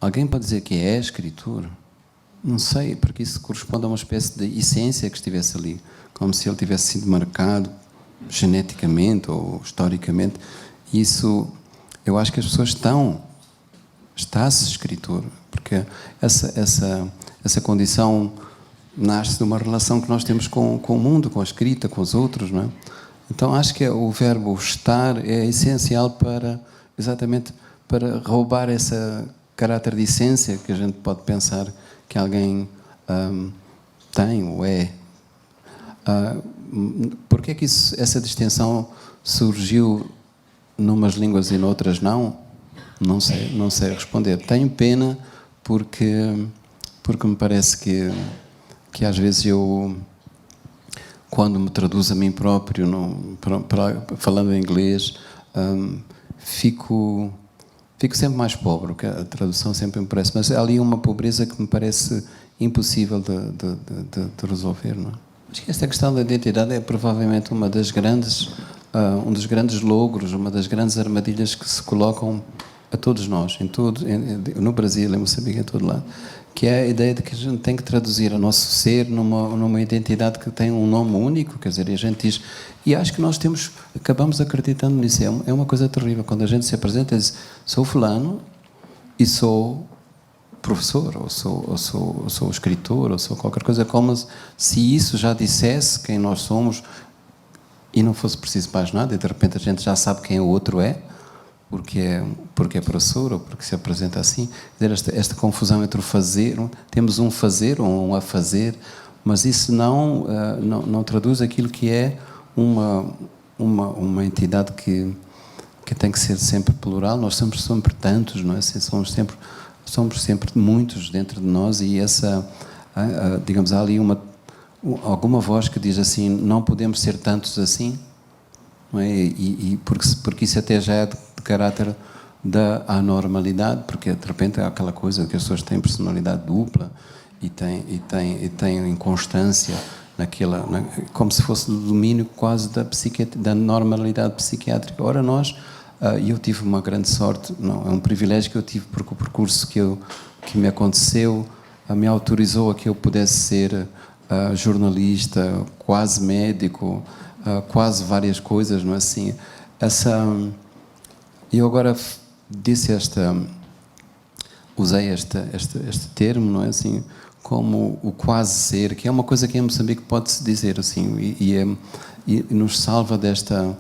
alguém pode dizer que é escritor? Não sei, porque isso corresponde a uma espécie de essência que estivesse ali, como se ele tivesse sido marcado geneticamente ou historicamente. Isso, eu acho que as pessoas está-se escritor, porque essa condição nasce de uma relação que nós temos com o mundo, com a escrita, com os outros, não é? Então acho que o verbo estar é essencial para, exatamente, para roubar esse caráter de essência que a gente pode pensar que alguém tem ou é. Porque é que essa distinção surgiu numas línguas e noutras não? Não sei responder. Tenho pena porque me parece que às vezes eu, quando me traduzo a mim próprio, falando em inglês, fico sempre mais pobre, porque a tradução sempre me parece, mas há ali uma pobreza que me parece impossível de resolver, não é? Acho que esta questão da identidade é provavelmente uma das grandes, um dos grandes logros, uma das grandes armadilhas que se colocam a todos nós, no Brasil, em Moçambique, em todo lado, que é a ideia de que a gente tem que traduzir o nosso ser numa identidade que tem um nome único, quer dizer, e a gente diz, e acho que nós acabamos acreditando nisso, é uma coisa terrível, quando a gente se apresenta e diz, sou fulano e sou professor, ou sou escritor, ou sou qualquer coisa, como se isso já dissesse quem nós somos e não fosse preciso mais nada, e de repente a gente já sabe quem o outro é, porque é professor ou porque se apresenta assim. Esta confusão entre o fazer, temos um fazer ou um a fazer, mas isso não traduz aquilo que é uma entidade que tem que ser sempre plural. Nós somos sempre tantos, não é? Somos sempre muitos dentro de nós, e digamos, há ali alguma voz que diz assim, não podemos ser tantos assim, não é? Porque isso até já é de caráter da anormalidade, porque de repente há aquela coisa que as pessoas têm personalidade dupla e têm inconstância como se fosse do domínio quase da normalidade psiquiátrica. Ora, eu tive uma grande sorte, não, é um privilégio que eu tive, porque o percurso que me aconteceu me autorizou a que eu pudesse ser jornalista, quase médico, quase várias coisas, não é assim? Eu agora usei este termo, não é assim, como o quase ser, que é uma coisa que em Moçambique pode-se dizer assim, e nos salva desta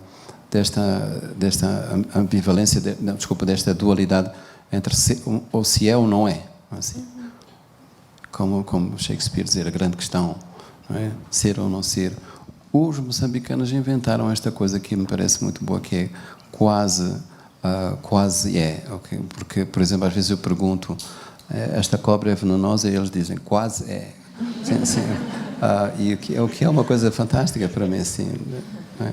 ambivalência, desta dualidade entre ou se é ou não é, assim. Como Shakespeare dizia, a grande questão, não é? Ser ou não ser. Os moçambicanos inventaram esta coisa que me parece muito boa, que é quase é, okay? Porque, por exemplo, às vezes eu pergunto, esta cobra é venenosa, e eles dizem, quase é. Sim. E o que é uma coisa fantástica para mim, assim, não é?